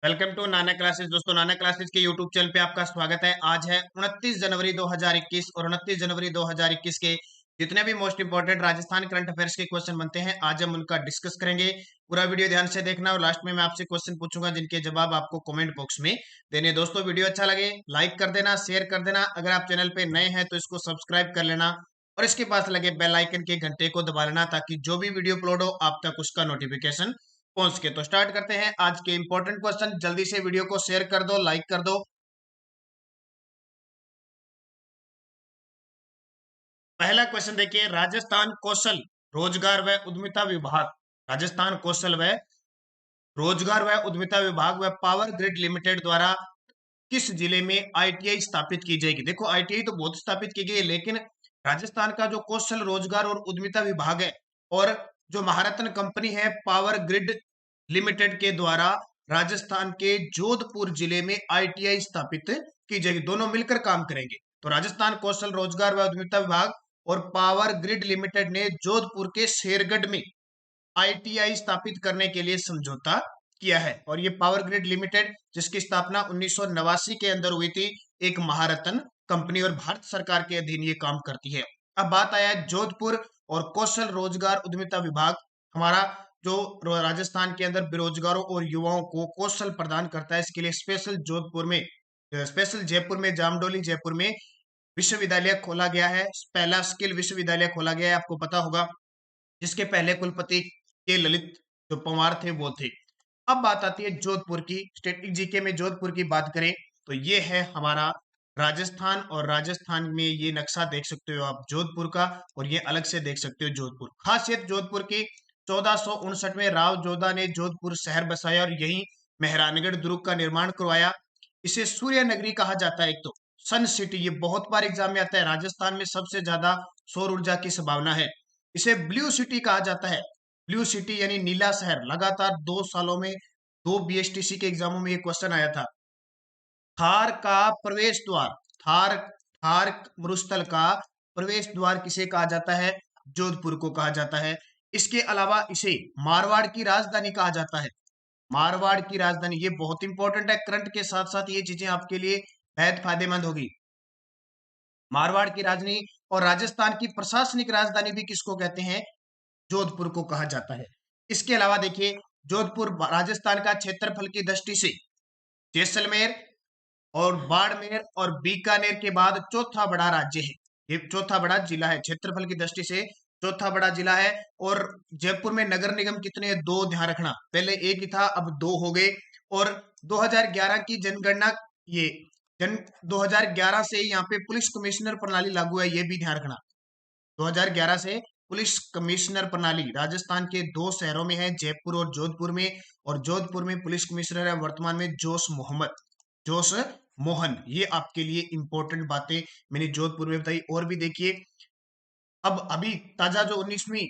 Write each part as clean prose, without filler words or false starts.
Welcome to Nana classes. दोस्तों, नाना classes के YouTube channel पे आपका स्वागत है। आज है 29 जनवरी 2021 और 29 जनवरी 2021 के जितने भी most important Rajasthan current affairs के क्वेश्चन बनते हैं, आज हम उनका डिस्कस करेंगे। पूरा वीडियो ध्यान से देखना और लास्ट में मैं आपसे क्वेश्चन पूछूंगा जिनके जवाब आपको कमेंट बॉक्स में देने। दोस्तों, वीडियो अच्छा लगे लाइक कर देना, शेयर कर देना। अगर आप चैनल पे नए हैं तो इसको सब्सक्राइब कर लेना और इसके पास लगे बेल आइकन के घंटे को दबा लेना ताकि जो भी वीडियो अपलोड हो आप तक उसका नोटिफिकेशन पहुंच के। तो स्टार्ट करते हैं आज के इंपॉर्टेंट क्वेश्चन। जल्दी से वीडियो को शेयर कर दो, लाइक कर दो। पहला क्वेश्चन देखिए, राजस्थान कौशल रोजगार व उद्यमिता विभाग, राजस्थान कौशल व रोजगार व उद्यमिता विभाग व पावर ग्रिड लिमिटेड द्वारा किस जिले में आईटीआई स्थापित की जाएगी। देखो, आईटीआई तो बहुत स्थापित की गई है, लेकिन राजस्थान का जो कौशल रोजगार और उद्यमिता विभाग है और जो महारत्न कंपनी है पावर ग्रिड लिमिटेड के द्वारा राजस्थान के जोधपुर जिले में आईटीआई स्थापित की जाएगी। दोनों मिलकर काम करेंगे। तो राजस्थान कौशल रोजगार व उद्यमिता विभाग और पावर ग्रिड लिमिटेड ने जोधपुर के शेरगढ़ में आईटीआई स्थापित करने के लिए समझौता किया है। और ये पावर ग्रिड लिमिटेड जिसकी स्थापना 1989 के अंदर हुई थी, एक महारत्न कंपनी और भारत सरकार के अधीन ये काम करती है। अब बात आया जोधपुर और कौशल रोजगार उद्यमिता विभाग। हमारा जो राजस्थान के अंदर बेरोजगारों और युवाओं को कौशल प्रदान करता है, इसके लिए स्पेशल जोधपुर में, स्पेशल जयपुर में, जामडोली जयपुर में विश्वविद्यालय खोला गया है। पहला स्किल विश्वविद्यालय खोला गया है, आपको पता होगा, जिसके पहले कुलपति के ललित जो पंवार थे वो थे। अब बात आती है जोधपुर की। स्टैटिक जीके में जोधपुर की बात करें तो ये है हमारा राजस्थान, और राजस्थान में ये नक्शा देख सकते हो आप जोधपुर का, और ये अलग से देख सकते हो जोधपुर। खासियत जोधपुर की, 1459 में राव जोधा ने जोधपुर शहर बसाया और यही मेहरानगढ़ दुर्ग का निर्माण करवाया। इसे सूर्य नगरी कहा जाता है। एक तो सन सिटी, ये बहुत बार एग्जाम में आता है, राजस्थान में सबसे ज्यादा सौर ऊर्जा की संभावना है। इसे ब्लू सिटी कहा जाता है। ब्लू सिटी यानी नीला शहर। लगातार 2 सालों में 2 बीएसटीसी के एग्जामों में ये क्वेश्चन आया था। थार का प्रवेश द्वार, थार थार मरुस्थल का प्रवेश द्वार किसे कहा जाता है? जोधपुर को कहा जाता है। इसके अलावा इसे मारवाड़ की राजधानी कहा जाता है। मारवाड़ की राजधानी, ये बहुत इंपॉर्टेंट है। करंट के साथ साथ ये चीजें आपके लिए बेहद फायदेमंद होगी। मारवाड़ की राजधानी और राजस्थान की प्रशासनिक राजधानी भी किसको कहते हैं? जोधपुर को कहा जाता है। इसके अलावा देखिए, जोधपुर राजस्थान का क्षेत्रफल की दृष्टि से जैसलमेर और बाड़मेर और बीकानेर के बाद चौथा बड़ा राज्य है। ये चौथा बड़ा जिला है, क्षेत्रफल की दृष्टि से चौथा बड़ा जिला है। और जयपुर में नगर निगम कितने हैं? 2, ध्यान रखना। पहले एक ही था, अब 2 हो गए। और 2011 की जनगणना, ये जन 2011 से यहाँ पे पुलिस कमिश्नर प्रणाली लागू है, ये भी ध्यान रखना। 2011 से पुलिस कमिश्नर प्रणाली राजस्थान के 2 शहरों में है, जयपुर और जोधपुर में। और जोधपुर में पुलिस कमिश्नर है वर्तमान में जोश मोहन। ये आपके लिए इंपॉर्टेंट बातें मैंने जोधपुर में बताई। और भी देखिए, अब अभी ताजा जो 19वीं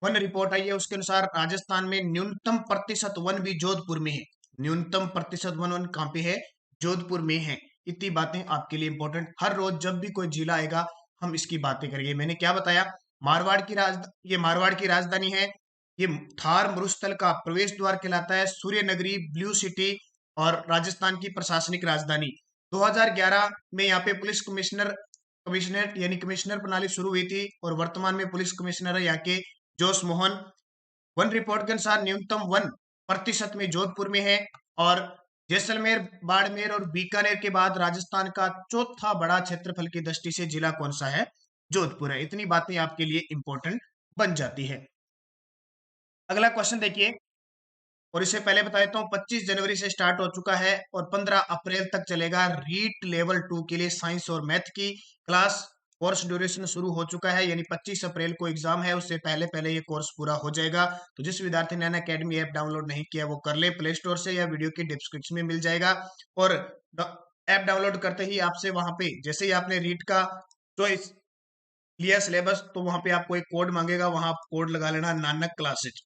वन रिपोर्ट आई है उसके अनुसार राजस्थान में न्यूनतम प्रतिशत वन भी जोधपुर में है। न्यूनतम प्रतिशत वन कहाँ पे है? जोधपुर में है। इतनी बातें आपके लिए इंपॉर्टेंट। हर रोज जब भी कोई जिला आएगा हम इसकी बातें करेंगे। मैंने क्या बताया? ये मारवाड़ की राजधानी है। ये थार मरुस्थल का प्रवेश द्वार कहलाता है। सूर्य नगरी, ब्लू सिटी और राजस्थान की प्रशासनिक राजधानी। 2011 में यहाँ पे पुलिस कमिश्नर यानी कमिश्नर प्रणाली शुरू हुई थी और वर्तमान में पुलिस कमिश्नर है यहाँ के जोश मोहन। वन रिपोर्ट के अनुसार न्यूनतम वन प्रतिशत में जोधपुर में है। और जैसलमेर, बाड़मेर और बीकानेर के बाद राजस्थान का चौथा बड़ा क्षेत्रफल की दृष्टि से जिला कौन सा है? जोधपुर है। इतनी बातें आपके लिए इंपॉर्टेंट बन जाती है। अगला क्वेश्चन देखिए, और इससे पहले बता देता हूँ 25 जनवरी से स्टार्ट हो चुका है और 15 अप्रैल तक चलेगा। रीट लेवल 2 के लिए साइंस और मैथ की क्लास कोर्स ड्यूरेशन शुरू हो चुका है, यानी 25 अप्रैल को एग्जाम है, उससे पहले पहले ये कोर्स पूरा हो जाएगा। तो जिस विद्यार्थी ने अनअकैडमी ऐप डाउनलोड नहीं किया वो कर ले प्ले स्टोर से, या वीडियो के डिस्क्रिप्शन में मिल जाएगा। और ऐप डाउनलोड करते ही आपसे वहां पे, जैसे ही आपने रीट का चॉइस लिया सिलेबस, तो वहां पे आपको एक कोड मांगेगा, वहां आप कोड लगा लेना नानक क्लासेज।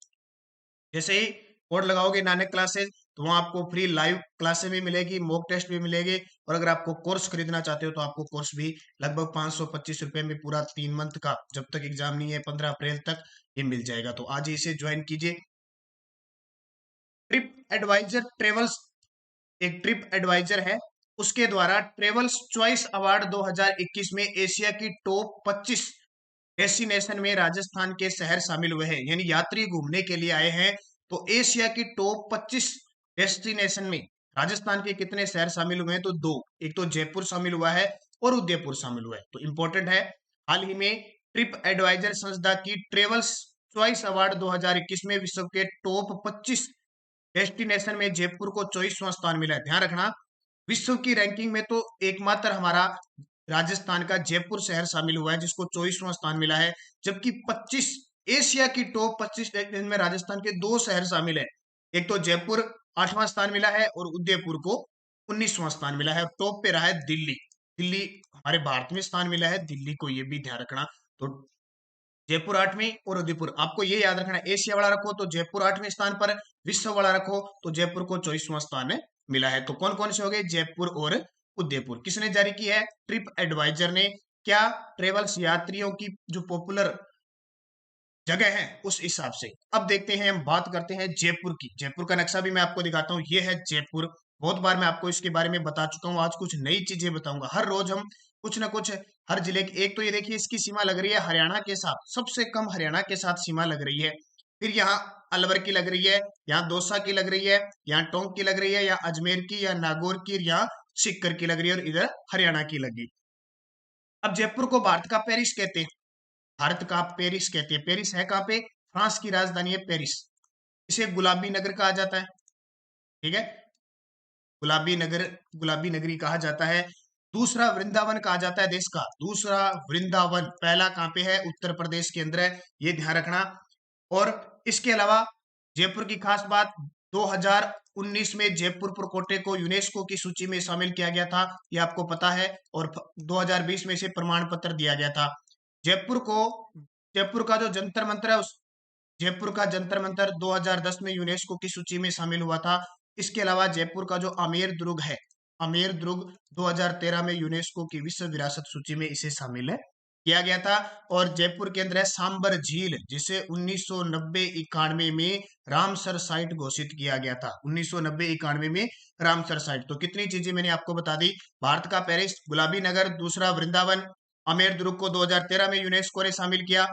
जैसे ही कोड लगाओगे नानक क्लासेज, तो वहां आपको फ्री लाइव क्लासेस भी मिलेगी, मॉक टेस्ट भी मिलेंगे। और अगर आपको कोर्स खरीदना चाहते हो तो आपको कोर्स भी लगभग 525 रुपए में पूरा 3 मंथ का, जब तक एग्जाम नहीं है 15 अप्रैल तक, ये मिल जाएगा। तो आज ही इसे ज्वाइन कीजिए। ट्रिप एडवाइजर ट्रेवल्स एक ट्रिप एडवाइजर है, उसके द्वारा ट्रेवल्स चॉइस अवार्ड 2021 में एशिया की टॉप 25 डेस्टिनेशन में राजस्थान के शहर शामिल हुए हैं। यानी यात्री घूमने के लिए आए हैं तो एशिया की टॉप 25 डेस्टिनेशन में राजस्थान के कितने शहर शामिल हुए हैं? तो दो, एक तो जयपुर शामिल हुआ है और उदयपुर शामिल हुआ है। तो इंपॉर्टेंट है। हाल ही में ट्रिप एडवाइजर संस्था की ट्रेवल्स चॉइस अवार्ड 2021 में विश्व के टॉप 25 डेस्टिनेशन में जयपुर को 24वां स्थान मिला है। ध्यान रखना, विश्व की रैंकिंग में तो एकमात्र हमारा राजस्थान का जयपुर शहर शामिल हुआ है जिसको 24वां स्थान मिला है, जबकि 25 एशिया की टॉप 25 डेस्टिनेशन में राजस्थान के दो शहर शामिल है। एक तो जयपुर 8वां स्थान मिला है और उदयपुर को 19वां स्थान मिला है। टॉप पे रहा है दिल्ली। दिल्ली हमारे भारत में स्थान मिला है, दिल्ली को ये भी ध्यान रखना। तो जयपुर 8वीं और उदयपुर, आपको ये याद रखना, एशिया वाला रखो तो जयपुर 8वें स्थान पर, विश्व वाला रखो तो जयपुर को 24वां स्थान मिला है। तो कौन कौन से हो गए? जयपुर और उदयपुर। किसने जारी की है? ट्रिप एडवाइजर ने। क्या? ट्रेवल्स यात्रियों की जो पॉपुलर जगह है उस हिसाब से। अब देखते हैं, हम बात करते हैं जयपुर की। जयपुर का नक्शा भी मैं आपको दिखाता हूँ, ये है जयपुर। बहुत बार मैं आपको इसके बारे में बता चुका हूँ, आज कुछ नई चीजें बताऊंगा। हर रोज हम कुछ ना कुछ हर जिले की, एक तो ये देखिए इसकी सीमा लग रही है हरियाणा के साथ, सबसे कम हरियाणा के साथ सीमा लग रही है। फिर यहाँ अलवर की लग रही है, यहाँ दौसा की लग रही है, यहाँ टोंक की लग रही है, यहाँ अजमेर की, या नागौर की, यहाँ सीकर की लग रही है, और इधर हरियाणा की लगी। अब जयपुर को भारत का पेरिस कहते हैं, भारत का पेरिस कहते हैं। पेरिस है कहाँ पे? फ्रांस की राजधानी है पेरिस। इसे गुलाबी नगर कहा जाता है, ठीक है, गुलाबी नगर, गुलाबी नगरी कहा जाता है। दूसरा वृंदावन कहा जाता है देश का, दूसरा वृंदावन। पहला कहाँ पे है? उत्तर प्रदेश के अंदर है, ये ध्यान रखना। और इसके अलावा जयपुर की खास बात, 2019 में जयपुर पुरकोटे को यूनेस्को की सूची में शामिल किया गया था, ये आपको पता है। और 2020 में इसे प्रमाण पत्र दिया गया था। जयपुर को, जयपुर का जो जंतर मंतर है, उस जयपुर का जंतर मंतर 2010 में यूनेस्को की सूची में शामिल हुआ था। इसके अलावा जयपुर का जो आमेर दुर्ग है, आमेर दुर्ग 2013 में यूनेस्को की विश्व विरासत सूची में इसे शामिल है किया गया था। और जयपुर के अंदर है सांबर झील, जिसे 1990-91 में रामसर साइट घोषित किया गया था। 1990-91 में रामसर साइट। तो कितनी चीजें मैंने आपको बता दी। भारत का पेरिस, गुलाबी नगर, दूसरा वृंदावन, आमेर दुर्ग को 2013 में यूनेस्को ने शामिल किया,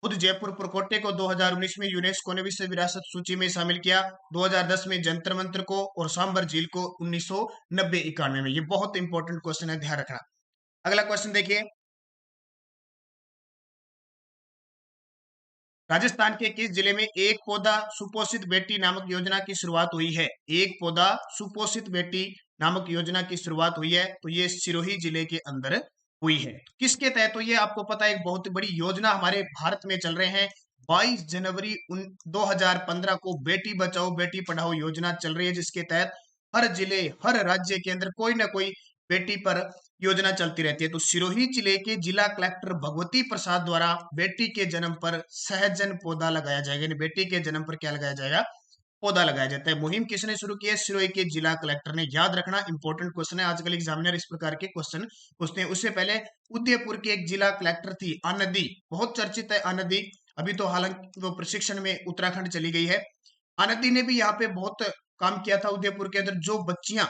खुद जयपुर पुरकोटे को 2019 में यूनेस्को ने विश्व विरासत सूची में शामिल किया, 2010 में जंतर मंतर को, और सांबर झील को 1990-91 में। ये बहुत इंपॉर्टेंट क्वेश्चन है, ध्यान रखना। अगला क्वेश्चन देखिए, राजस्थान के किस जिले में एक पौधा सुपोषित बेटी नामक योजना की शुरुआत हुई है? एक पौधा सुपोषित बेटी नामक योजना की शुरुआत हुई है, तो ये सिरोही जिले के अंदर हुई है। किसके तहत हुई है? आपको पता है, एक बहुत बड़ी योजना हमारे भारत में चल रहे हैं। 22 जनवरी 2015 को बेटी बचाओ बेटी पढ़ाओ योजना चल रही है, जिसके तहत हर जिले, हर राज्य के अंदर कोई ना कोई बेटी पर योजना चलती रहती है। तो सिरोही जिले के जिला कलेक्टर भगवती प्रसाद द्वारा बेटी के जन्म पर सहजन पौधा लगाया जाएगा। यानी बेटी के जन्म पर क्या लगाया जाएगा? पौधा लगाया जाता है। मुहिम किसने शुरू की है? सिरोही के जिला कलेक्टर ने। याद रखना, इंपॉर्टेंट क्वेश्चन है, आजकल एग्जामिनर इस प्रकार के क्वेश्चन पूछते हैं। उससे पहले उदयपुर की एक जिला कलेक्टर थी आनंदी, बहुत चर्चित है आनंदी। अभी तो हालांकि वो प्रशिक्षण में उत्तराखंड चली गई है। आनंदी ने भी यहाँ पे बहुत काम किया था उदयपुर के अंदर। जो बच्चियां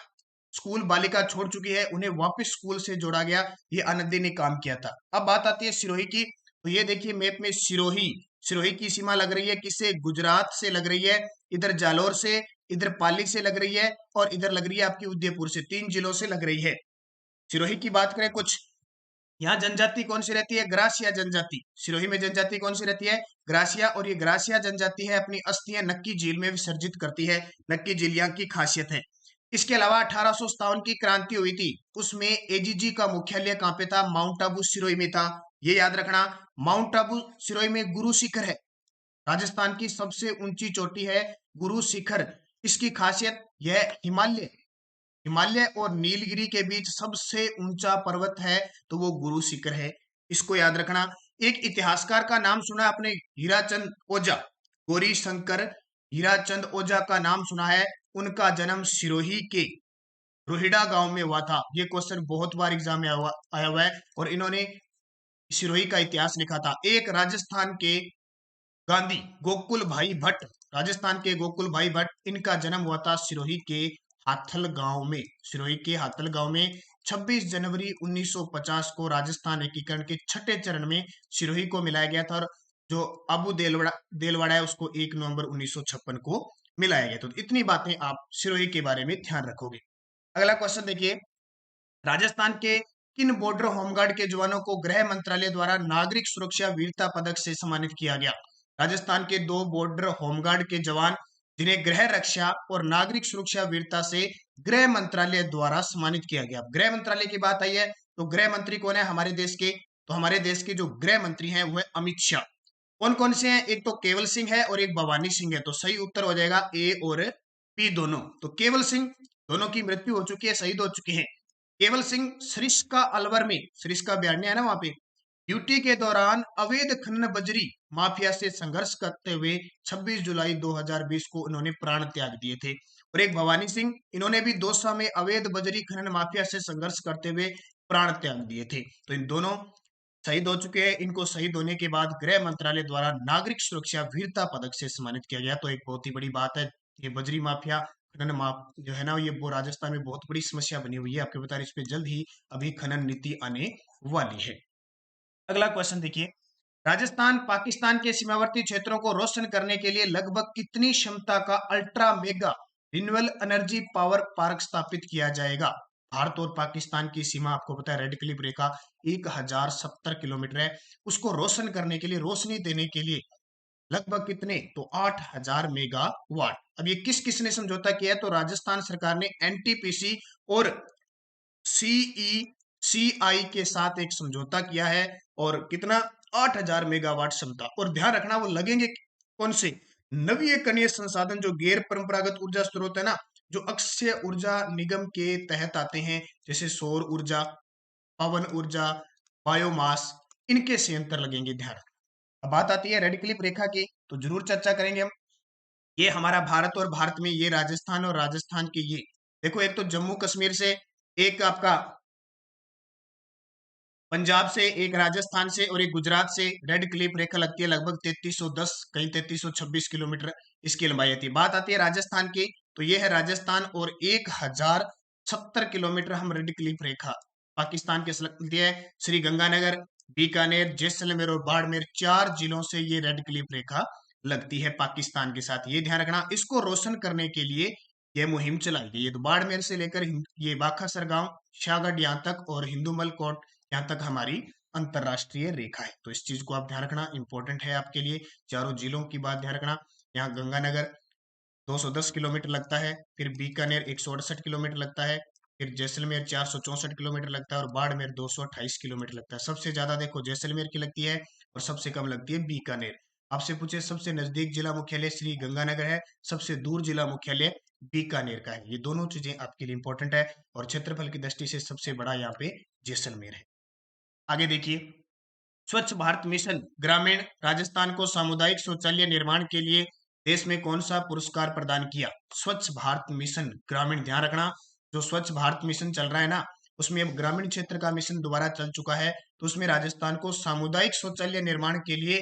स्कूल बालिका छोड़ चुकी है उन्हें वापस स्कूल से जोड़ा गया, ये आनंदी ने काम किया था। अब बात आती है सिरोही की। तो ये देखिए मैप में सिरोही, सिरोही की सीमा लग रही है किससे? गुजरात से लग रही है, इधर जालोर से, इधर पाली से लग रही है, और इधर लग रही है आपकी उदयपुर से। 3 जिलों से लग रही है। सिरोही की बात करें कुछ, यहाँ जनजाति कौन सी रहती है? ग्रासिया जनजाति। सिरोही में जनजाति कौन सी रहती है? ग्रासिया। और ये ग्रासिया जनजाति है अपनी अस्थियां नक्की झील में विसर्जित करती है। नक्की झील यहाँ की खासियत है। इसके अलावा 1857 की क्रांति हुई थी, उसमें एजीजी का मुख्यालय कहाँ पे था? माउंट आबू सिरोही में था, ये याद रखना। माउंट आबू सिरोही में गुरु शिखर है, राजस्थान की सबसे ऊंची चोटी है गुरु शिखर। इसकी खासियत यह हिमालय, हिमालय और नीलगिरी के बीच सबसे ऊंचा पर्वत है, तो वो गुरु शिखर है, इसको याद रखना। एक इतिहासकार का नाम सुना है आपने? हीराचंद ओझा, गौरी शंकर हीराचंद ओझा का नाम सुना है? उनका जन्म सिरोही के रोहिड़ा गांव में हुआ था। ये क्वेश्चन बहुत बार एग्जाम में आया हुआ है, और इन्होंने सिरोही का इतिहास लिखा था। एक राजस्थान के गांधी गोकुल भाई भट्ट, राजस्थान के गोकुल भाई भट्ट, इनका जन्म हुआ था सिरोही के हाथल गांव में, सिरोही के हाथल गांव में 26 जनवरी 1950 को राजस्थान एकीकरण के छठे चरण में सिरोही को मिलाया गया था, और जो अबू देलवाड़ा है उसको 1 नवंबर 1956 को मिलाया गया। तो इतनी बातें आप सिरोही के बारे में ध्यान रखोगे। अगला क्वेश्चन देखिए, राजस्थान के किन बॉर्डर होमगार्ड के जवानों को गृह मंत्रालय द्वारा नागरिक सुरक्षा वीरता पदक से सम्मानित किया गया? राजस्थान के 2 बॉर्डर होमगार्ड के जवान जिन्हें गृह रक्षा और नागरिक सुरक्षा वीरता से गृह मंत्रालय द्वारा सम्मानित किया गया। गृह मंत्रालय की बात आई है तो गृह मंत्री कौन है हमारे देश के? तो हमारे देश के जो गृह मंत्री हैं वो है अमित शाह। कौन कौन से हैं? एक तो केवल सिंह है और एक भवानी सिंह है। तो सही उत्तर हो जाएगा ए और बी दोनों। तो केवल सिंह, दोनों की मृत्यु हो चुकी है, शहीद हो चुके हैं। केवल सिंह सरिस्का अलवर में, सरिस्का अभयारण्य है ना वहां पे, ड्यूटी के दौरान अवैध खनन बजरी माफिया से संघर्ष करते हुए 26 जुलाई 2020 को उन्होंने प्राण त्याग दिए थे। और एक भवानी सिंह, इन्होंने भी दौसा में अवैध बजरी खनन माफिया से संघर्ष करते हुए प्राण त्याग दिए थे। तो इन दोनों शहीद हो चुके हैं। इनको शहीद होने के बाद गृह मंत्रालय द्वारा नागरिक सुरक्षा वीरता पदक से सम्मानित किया गया। तो एक बहुत ही बड़ी बात है। ये बजरी माफिया खनन माफ जो है ना, ये वो राजस्थान में बहुत बड़ी समस्या बनी हुई है। आपके बता रहे इस पे जल्द ही अभी खनन नीति आने वाली है। अगला क्वेश्चन देखिए, राजस्थान पाकिस्तान के सीमावर्ती क्षेत्रों को रोशन करने के लिए लगभग कितनी क्षमता का ultra mega renewable energy power park स्थापित किया जाएगा? भारत और पाकिस्तान की सीमा आपको पता है रेड क्लिफ रेखा 1070 किलोमीटर है। उसको रोशन करने के लिए, रोशनी देने के लिए लगभग कितने? तो 8000 मेगावाट। अब ये किस किसने समझौता किया है? तो राजस्थान सरकार ने एनटीपीसी और सीईसीआई के साथ एक समझौता किया है। और कितना? 8000 मेगावाट क्षमता। और ध्यान रखना वो लगेंगे कौन से? नवीकरणीय संसाधन, जो गैर परंपरागत ऊर्जा स्रोत है ना, जो अक्षय ऊर्जा निगम के तहत आते हैं, जैसे सौर ऊर्जा, पवन ऊर्जा, बायोमास, इनके संयंत्र लगेंगे। ध्यान रखना। अब बात आती है रेड क्लिफ रेखा की, तो जरूर चर्चा करेंगे हम। ये हमारा भारत, और भारत में ये राजस्थान, और राजस्थान के ये देखो, एक तो जम्मू कश्मीर से, एक आपका पंजाब से, एक राजस्थान से और एक गुजरात से रेड क्लिफ रेखा लगती है। लगभग 3310, कहीं 3326 किलोमीटर इसकी लंबाई आती है। बात आती है राजस्थान की, तो ये है राजस्थान, और 1070 किलोमीटर हम रेड क्लिफ रेखा पाकिस्तान के लगती है। श्री गंगानगर, बीकानेर, जैसलमेर और बाड़मेर, 4 जिलों से ये रेड क्लिफ रेखा लगती है पाकिस्तान के साथ। ये ध्यान रखना। इसको रोशन करने के लिए ये मुहिम चलाई गई है। तो बाड़मेर से लेकर ये बाखासर गांव, शाहगढ़ यहाँ तक, और हिंदूमल कोट यहाँ तक हमारी अंतरराष्ट्रीय रेखा है। तो इस चीज को आप ध्यान रखना, इंपॉर्टेंट है आपके लिए। चारों जिलों की बात ध्यान रखना। यहाँ गंगानगर 210 किलोमीटर लगता है, फिर बीकानेर 168 किलोमीटर लगता है, फिर जैसलमेर 464 किलोमीटर लगता है, और बाड़मेर 228 किलोमीटर लगता है। सबसे ज्यादा देखो जैसलमेर की लगती है, और सबसे कम लगती है बीकानेर। आपसे पूछे सबसे नजदीक जिला मुख्यालय श्री गंगानगर है, सबसे दूर जिला मुख्यालय बीकानेर का है। ये दोनों चीजें आपके लिए इंपॉर्टेंट है। और क्षेत्रफल की दृष्टि से सबसे बड़ा यहाँ पे जैसलमेर है। आगे देखिए, स्वच्छ भारत मिशन ग्रामीण राजस्थान को सामुदायिक शौचालय निर्माण के लिए देश में कौन सा पुरस्कार प्रदान किया? स्वच्छ भारत मिशन ग्रामीण, ध्यान रखना। जो स्वच्छ भारत मिशन चल रहा है ना, उसमें अब ग्रामीण क्षेत्र का मिशन दोबारा चल चुका है। तो उसमें राजस्थान को सामुदायिक शौचालय निर्माण के लिए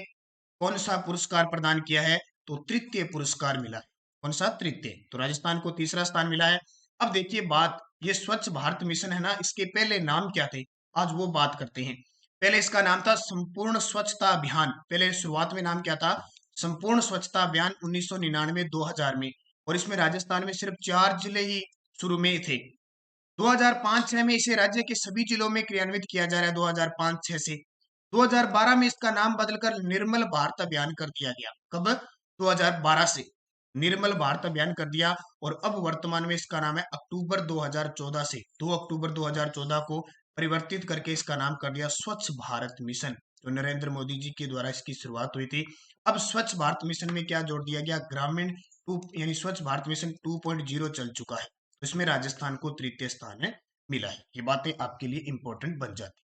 कौन सा पुरस्कार प्रदान किया है? तो तृतीय पुरस्कार मिला है। कौन सा? तृतीय। तो राजस्थान को तीसरा स्थान मिला है। अब देखिए बात, ये स्वच्छ भारत मिशन है ना, इसके पहले नाम क्या थे? आज वो बात करते हैं। पहले इसका नाम था संपूर्ण स्वच्छता अभियान। पहले शुरुआत में नाम क्या था? संपूर्ण स्वच्छता अभियान 1999-2000 में। और इसमें राजस्थान में सिर्फ 4 जिले ही शुरू में थे। 2005-6 में इसे राज्य के सभी जिलों में क्रियान्वित किया जा रहा है। 2005-6 से 2012 में इसका नाम बदलकर निर्मल भारत अभियान कर दिया गया। कब? 2012 से निर्मल भारत अभियान कर दिया। और अब वर्तमान में इसका नाम है अक्टूबर 2014 से, 2 अक्टूबर 2014 को परिवर्तित करके इसका नाम कर दिया स्वच्छ भारत मिशन। जो नरेंद्र मोदी जी के द्वारा इसकी शुरुआत हुई थी। अब स्वच्छ भारत मिशन में क्या जोड़ दिया गया? ग्रामीण 2, यानी स्वच्छ भारत मिशन 2.0 चल चुका है। इसमें राजस्थान को तृतीय स्थान है मिला है। ये बातें आपके लिए इंपॉर्टेंट बन जाती।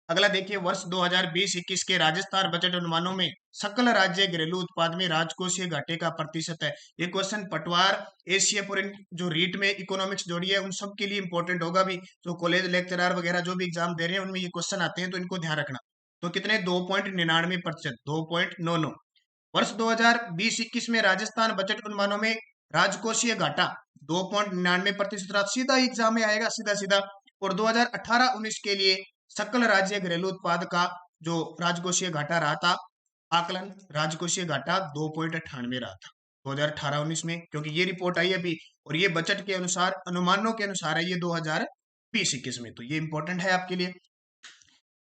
अगला देखिए, वर्ष 2020-21 के राजस्थान बजट अनुमानों में सकल राज्य घरेलू उत्पाद में राजकोषीय घाटे का प्रतिशत है। ये क्वेश्चन पटवार, एशिया और जो रीट में इकोनॉमिक्स जोड़ी है उन सब के लिए इंपॉर्टेंट होगा भी। जो कॉलेज लेक्चरर वगैरह जो भी एग्जाम दे रहे हैं उनमें ये क्वेश्चन आते हैं, तो इनको ध्यान रखना। तो कितने? 2.99%, 2.99। वर्ष 2020-21 में राजस्थान बजट अनुमानों में राजकोषीय घाटा 2.99% रहा, सीधा एग्जाम में आएगा सीधा सीधा। और 2018-19 के लिए सकल राज्य घरेलू उत्पाद का जो राजकोषीय घाटा रहा था, आकलन राजकोषीय घाटा 2.98 रहा था 2018-19 में, क्योंकि ये रिपोर्ट आई अभी और ये बजट के अनुसार, अनुमानों के अनुसार है ये 2020-21 में, तो ये इंपॉर्टेंट है आपके लिए।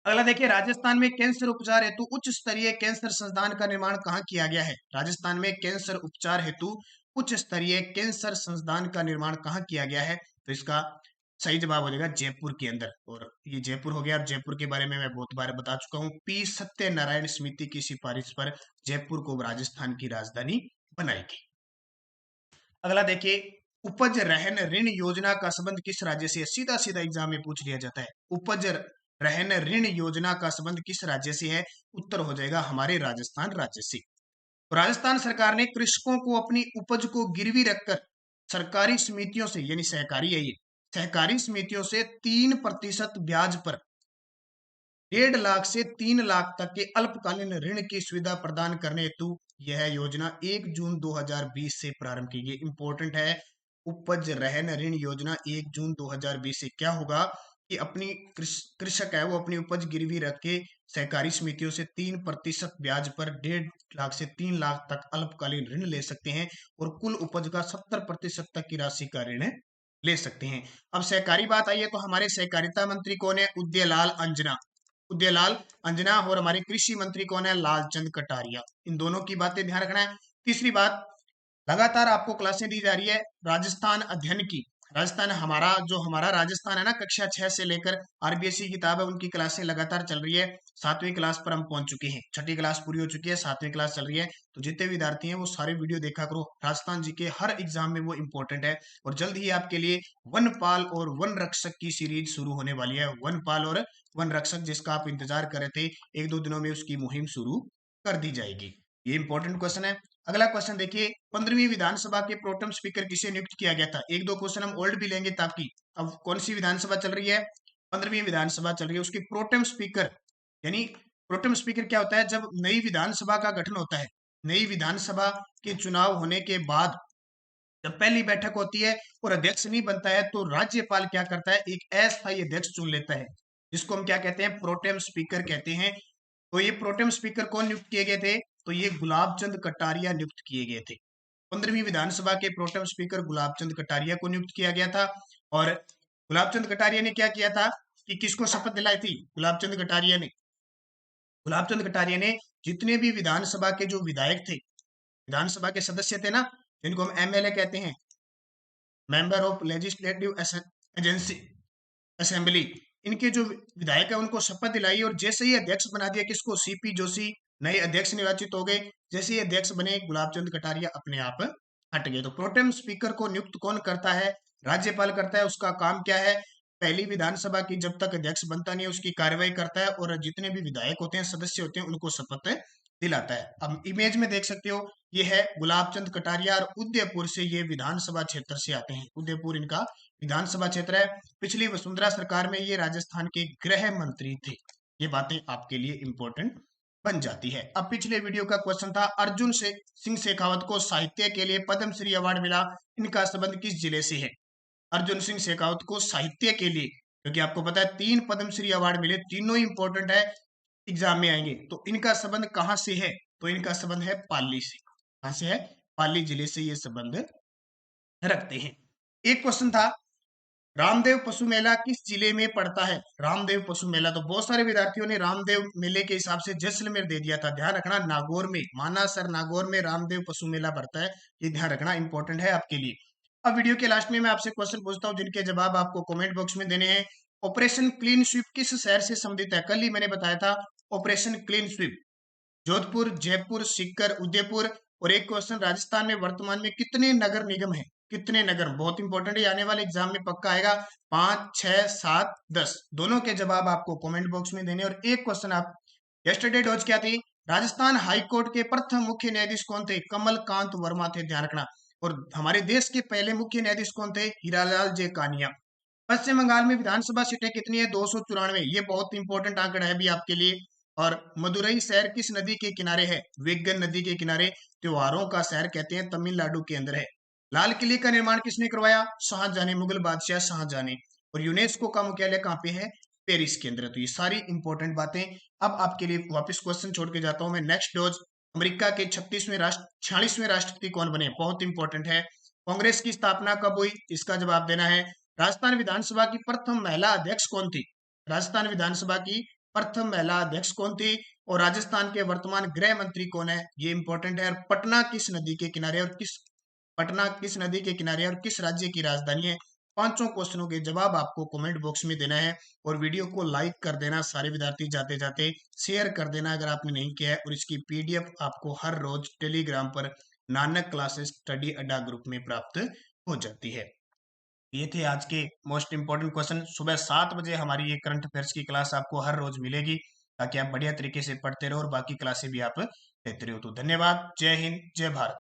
अगला देखिए, राजस्थान में कैंसर उपचार हेतु उच्च स्तरीय कैंसर संस्थान का निर्माण कहाँ किया गया है? राजस्थान में कैंसर उपचार हेतु उच्च स्तरीय कैंसर संस्थान का निर्माण कहाँ किया गया है? तो इसका सही जवाब हो जाएगा जयपुर के अंदर। और ये जयपुर हो गया। और जयपुर के बारे में मैं बहुत बार बता चुका हूँ, पी सत्यनारायण समिति की सिफारिश पर जयपुर को राजस्थान की राजधानी बनाई गई। अगला देखिए, उपज रहन ऋण योजना का संबंध किस राज्य से है? सीधा सीधा एग्जाम में पूछ लिया जाता है। उपज रहन ऋण योजना का संबंध किस राज्य से है? उत्तर हो जाएगा हमारे राजस्थान राज्य से। राजस्थान सरकार ने कृषकों को अपनी उपज को गिरवी रखकर सरकारी समितियों से, यानी सहकारी है ये, सहकारी समितियों से 3% ब्याज पर 1.5 लाख से 3 लाख तक के अल्पकालीन ऋण की सुविधा प्रदान करने हेतु यह योजना 1 जून 2020 से प्रारंभ की गई। इंपॉर्टेंट है, उपज रहन ऋण योजना 1 जून 2020 से क्या होगा कि अपनी कृषक है वो अपनी उपज गिरवी रख के सहकारी समितियों से 3% ब्याज पर 1.5 लाख से 3 लाख तक अल्पकालीन ऋण ले सकते हैं और कुल उपज का 70% तक की राशि का ऋण ले सकते हैं। अब सहकारी बात आई है तो हमारे सहकारिता मंत्री कौन है? उदयलाल अंजना। उदयलाल अंजना। और हमारे कृषि मंत्री कौन है? लालचंद कटारिया। इन दोनों की बातें ध्यान रखना है। तीसरी बात, लगातार आपको क्लासें दी जा रही है राजस्थान अध्ययन की। राजस्थान हमारा राजस्थान है ना, कक्षा 6 से लेकर आरबीएसई किताब है, उनकी क्लासें लगातार चल रही है। 7वीं क्लास पर हम पहुंच चुके हैं, 6ठी क्लास पूरी हो चुकी है, 7वीं क्लास चल रही है। तो जितने विद्यार्थी हैं वो सारे वीडियो देखा करो, राजस्थान जी के हर एग्जाम में वो इंपॉर्टेंट है। और जल्द ही आपके लिए वनपाल और वन रक्षक की सीरीज शुरू होने वाली है। वनपाल और वन रक्षक, जिसका आप इंतजार कर रहे थे, 1-2 दिनों में उसकी मुहिम शुरू कर दी जाएगी। ये इंपॉर्टेंट क्वेश्चन है। अगला क्वेश्चन देखिए, 15वीं विधानसभा के प्रोटेम स्पीकर किसे नियुक्त किया गया था? 1-2 क्वेश्चन हम ओल्ड भी लेंगे ताकि, अब कौन सी विधानसभा चल रही है? 15वीं विधानसभा चल रही है, उसकी प्रोटेम स्पीकर, यानी प्रोटेम स्पीकर क्या होता है? जब नई विधानसभा का गठन होता है, नई विधानसभा के चुनाव होने के बाद जब पहली बैठक होती है और अध्यक्ष नहीं बनता है तो राज्यपाल क्या करता है? एक अस्थायी अध्यक्ष चुन लेता है, जिसको हम क्या कहते हैं? प्रोटेम स्पीकर कहते हैं। तो ये प्रोटेम स्पीकर कौन नियुक्त किए गए थे? तो ये गुलाब चंद कटारिया नियुक्त किए गए थे। 15वीं विधानसभा के प्रोटेम स्पीकर गुलाब चंद कटारिया को नियुक्त किया गया था। और गुलाब चंद कटारिया ने क्या किया था कि किसको शपथ दिलाई थी? गुलाब चंद कटारिया ने जितने भी विधानसभा के जो विधायक थे, विधानसभा के सदस्य थे ना, जिनको हम एमएलए कहते हैं, member of legislative agency assembly, इनके जो विधायक है उनको शपथ दिलाई और जैसे ही अध्यक्ष बना दिया किसको? सीपी जोशी नए अध्यक्ष निर्वाचित हो गए। जैसे ही अध्यक्ष बने गुलाबचंद कटारिया अपने आप हट गए। तो प्रोटेम स्पीकर को नियुक्त कौन करता है? राज्यपाल करता है। उसका काम क्या है? पहली विधानसभा की जब तक अध्यक्ष बनता नहीं है उसकी कार्रवाई करता है और जितने भी विधायक होते हैं, सदस्य होते हैं, उनको शपथ दिलाता है। अब इमेज में देख सकते हो, ये है गुलाबचंद कटारिया और उदयपुर से ये विधानसभा क्षेत्र से आते हैं। उदयपुर इनका विधानसभा क्षेत्र है। पिछली वसुंधरा सरकार में ये राजस्थान के गृह मंत्री थे। ये बातें आपके लिए इंपॉर्टेंट बन जाती है। अब पिछले वीडियो का क्वेश्चन था, अर्जुन सिंह शेखावत को साहित्य के लिए पद्मश्री अवार्ड मिला, इनका संबंध किस जिले से है? अर्जुन सिंह शेखावत को साहित्य के लिए, क्योंकि आपको पता है 3 पद्मश्री अवार्ड मिले, तीनों इंपॉर्टेंट है, एग्जाम में आएंगे। तो इनका संबंध कहां से है? तो इनका संबंध है पाली से। कहां से है? पाली जिले से ये संबंध रखते हैं। एक क्वेश्चन था, रामदेव पशु मेला किस जिले में पड़ता है? रामदेव पशु मेला, तो बहुत सारे विद्यार्थियों ने रामदेव मेले के हिसाब से जैसलमेर दे दिया था। ध्यान रखना, नागौर में, मानासर नागौर में रामदेव पशु मेला पड़ता है। ये ध्यान रखना, इंपॉर्टेंट है आपके लिए। अब वीडियो के लास्ट में मैं आपसे क्वेश्चन पूछता हूं जिनके जवाब आपको कमेंट बॉक्स में देने हैं। ऑपरेशन क्लीन स्वीप किस शहर से संबंधित है? कल ही मैंने बताया था operation clean sweep Jodhpur, Jaipur, Sikar, Udaipur. और एक क्वेश्चन, राजस्थान में वर्तमान में कितने नगर निगम हैं? कितने नगर, बहुत इंपॉर्टेंट है, आने वाले एग्जाम में पक्का आएगा। 5, 6, 7, 10, दोनों के जवाब आपको कमेंट बॉक्स में देने। और एक क्वेश्चन, आप यस्टरडे डॉज क्या थी? राजस्थान हाईकोर्ट के प्रथम मुख्य न्यायाधीश कौन थे? कमलकांत वर्मा थे, ध्यान रखना। और हमारे देश के पहले मुख्य न्यायाधीश कौन थे? हीरालाल जे कानिया। पश्चिम बंगाल में विधानसभा सीटें कितनी है? 294। ये बहुत इंपॉर्टेंट आंकड़ा है भी आपके लिए। और मदुरई शहर किस नदी के किनारे है? वेगन नदी के किनारे। त्योहारों का शहर कहते हैं, तमिलनाडु के अंदर है। लाल किले का निर्माण किसने करवाया? शाहजहां ने, मुगल बादशाह शाहजहां ने। और यूनेस्को का मुख्यालय कहाँ पे है? पेरिस के अंदर। तो ये सारी इंपॉर्टेंट बातें। अब आपके लिए वापस क्वेश्चन छोड़ के जाता हूं मैं। नेक्स्ट डोज, अमेरिका के 46वें राष्ट्रपति कौन बने? बहुत इंपॉर्टेंट है। कांग्रेस की स्थापना कब हुई? इसका जवाब देना है। राजस्थान विधानसभा की प्रथम महिला अध्यक्ष कौन थी? राजस्थान विधानसभा की प्रथम महिला अध्यक्ष कौन थी? और राजस्थान के वर्तमान गृह मंत्री कौन है? ये इंपॉर्टेंट है। और पटना किस नदी के किनारे और किस राज्य की राजधानी है? पांचों क्वेश्चनों के जवाब आपको कमेंट बॉक्स में देना है। और वीडियो को लाइक कर देना सारे विद्यार्थी, जाते जाते शेयर कर देना अगर आपने नहीं किया है। और इसकी पीडीएफ आपको हर रोज टेलीग्राम पर नानक क्लासेस स्टडी अड्डा ग्रुप में प्राप्त हो जाती है। ये थे आज के मोस्ट इंपॉर्टेंट क्वेश्चन। सुबह 7 बजे हमारी ये करंट अफेयर्स की क्लास आपको हर रोज मिलेगी, ताकि आप बढ़िया तरीके से पढ़ते रहो और बाकी क्लासें भी आप लेते रहो। तो धन्यवाद। जय हिंद, जय भारत।